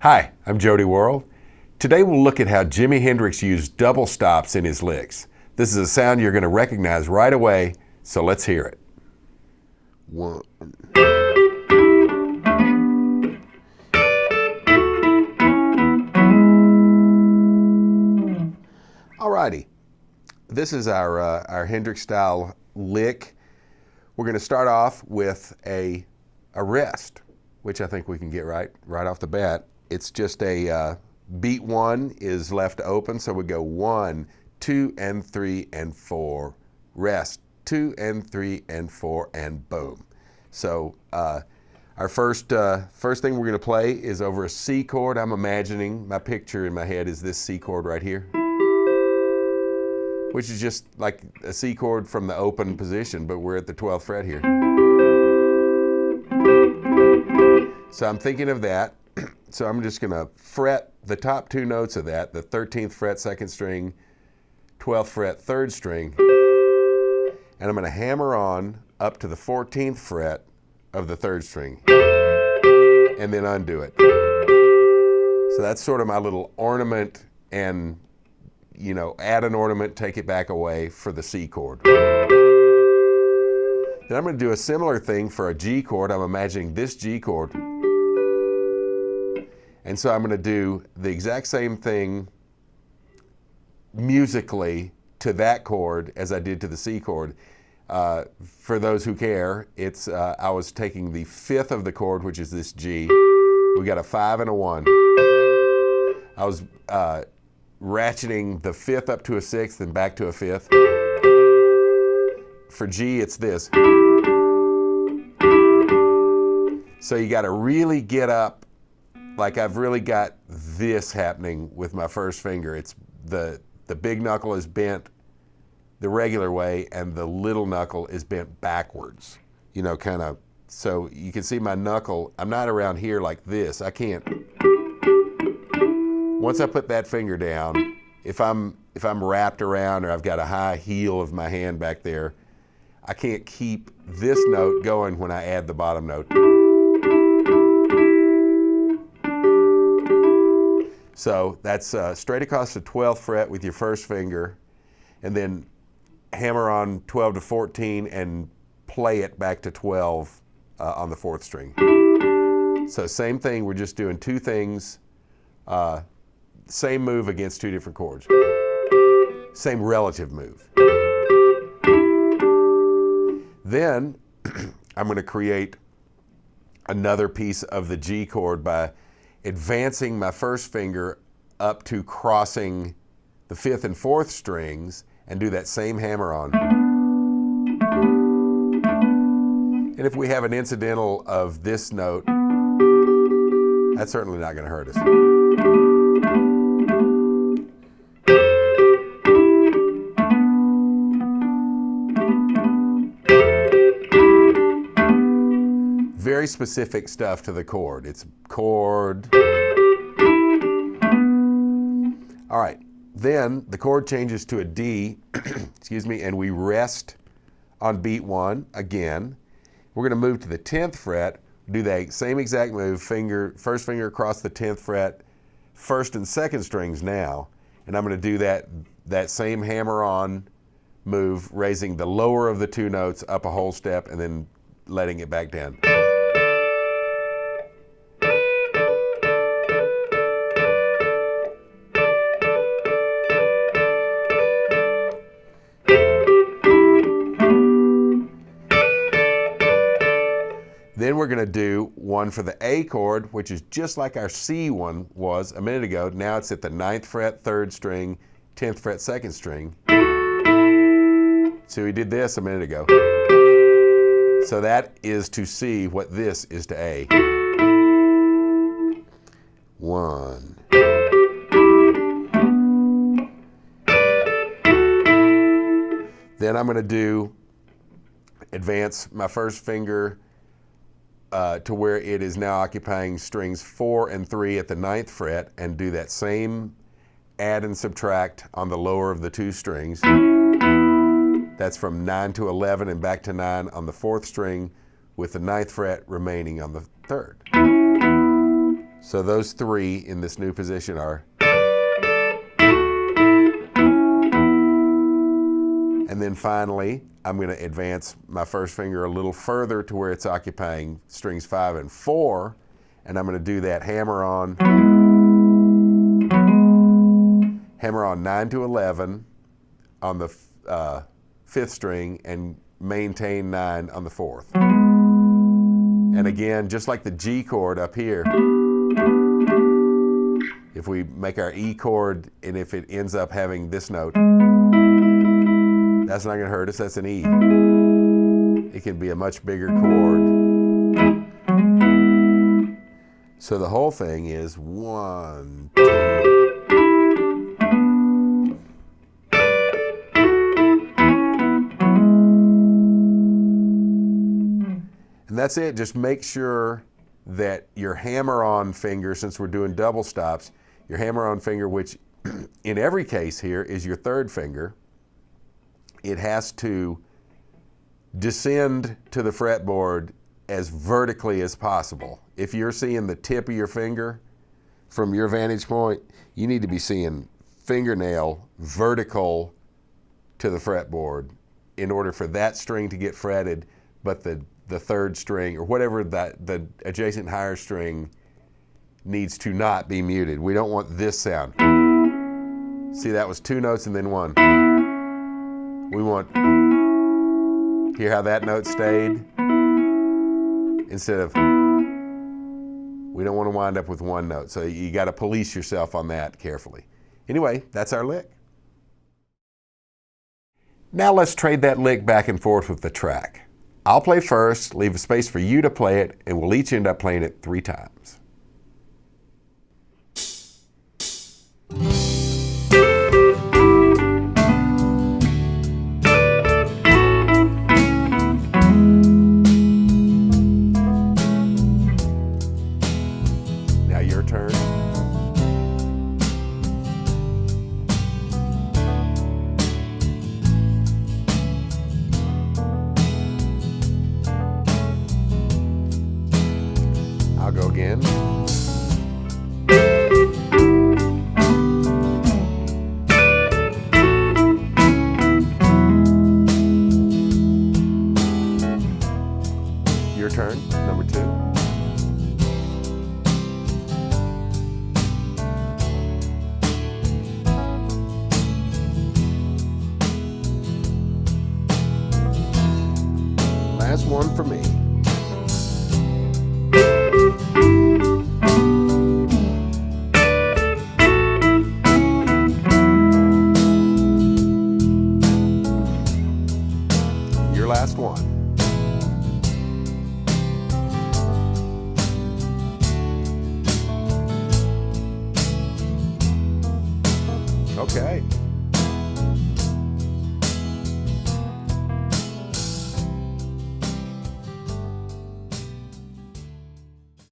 Hi, I'm Jody Worrell. Today we'll look at how Jimi Hendrix used double stops in his licks. This is a sound you're going to recognize right away, so let's hear it. One. Alrighty, this is our Hendrix style lick. We're going to start off with a rest, which I think we can get right off the bat. It's just a beat one is left open, so we go 1, 2, and 3, and 4, rest, 2, and 3, and 4, and boom. So our first thing we're going to play is over a C chord. I'm imagining, my picture in my head is this C chord right here, which is just like a C chord from the open position, but we're at the 12th fret here. So I'm thinking of that. So I'm just gonna fret the top two notes of that, the 13th fret second string, 12th fret third string, and I'm gonna hammer on up to the 14th fret of the third string, and then undo it. So that's sort of my little ornament, and add an ornament, take it back away for the C chord. Then I'm gonna do a similar thing for a G chord. I'm imagining this G chord. And so I'm going to do the exact same thing musically to that chord as I did to the C chord. For those who care, it's I was taking the 5th of the chord, which is this G. We got a 5 and a 1. I was ratcheting the 5th up to a 6th and back to a 5th. For G, it's this. So you got to really get up. Like I've really got this happening with my first finger. It's the big knuckle is bent the regular way and the little knuckle is bent backwards. Kind of, so you can see my knuckle, I'm not around here like this. I can't. Once I put that finger down, if I'm wrapped around or I've got a high heel of my hand back there, I can't keep this note going when I add the bottom note. So that's straight across the 12th fret with your first finger, and then hammer on 12 to 14 and play it back to 12 on the 4th string. So same thing, we're just doing two things, same move against two different chords. Same relative move. Then I'm going to create another piece of the G chord by advancing my first finger up to crossing the 5th and 4th strings and do that same hammer on. And if we have an incidental of this note, that's certainly not going to hurt us. Very specific stuff to the chord. It's chord. All right, then the chord changes to a D, excuse me, and we rest on beat one again. We're going to move to the 10th fret, do that same exact move, first finger across the 10th fret, first and second strings now, and I'm going to do that same hammer on move, raising the lower of the two notes up a whole step and then letting it back down. Then we're going to do one for the A chord, which is just like our C one was a minute ago. Now it's at the 9th fret, 3rd string, 10th fret, 2nd string. So we did this a minute ago. So that is to C what this is to A. 1. Then I'm going to advance my first finger to where it is now occupying strings 4 and 3 at the 9th fret and do that same add and subtract on the lower of the two strings. That's from 9 to 11 and back to 9 on the 4th string with the 9th fret remaining on the 3rd. So those three in this new position are. And then finally, I'm going to advance my first finger a little further to where it's occupying strings 5 and 4. And I'm going to do that hammer on 9 to 11 on the 5th string and maintain 9 on the 4th. And again, just like the G chord up here, if we make our E chord and if it ends up having this note, that's not going to hurt us, that's an E. It can be a much bigger chord. So the whole thing is 1, 2. And that's it. Just make sure that your hammer-on finger, since we're doing double stops, your hammer-on finger, which in every case here is your 3rd finger, it has to descend to the fretboard as vertically as possible. If you're seeing the tip of your finger from your vantage point, you need to be seeing fingernail vertical to the fretboard in order for that string to get fretted, but the 3rd string or whatever the adjacent higher string needs to not be muted. We don't want this sound. See, that was 2 notes and then 1. We want, hear how that note stayed? Instead of, we don't want to wind up with 1 note. So you got to police yourself on that carefully. Anyway, that's our lick. Now let's trade that lick back and forth with the track. I'll play first, leave a space for you to play it, and we'll each end up playing it 3 times. Now your turn. I'll go again. Your turn, number 2. Last one for me. Your last one. Okay.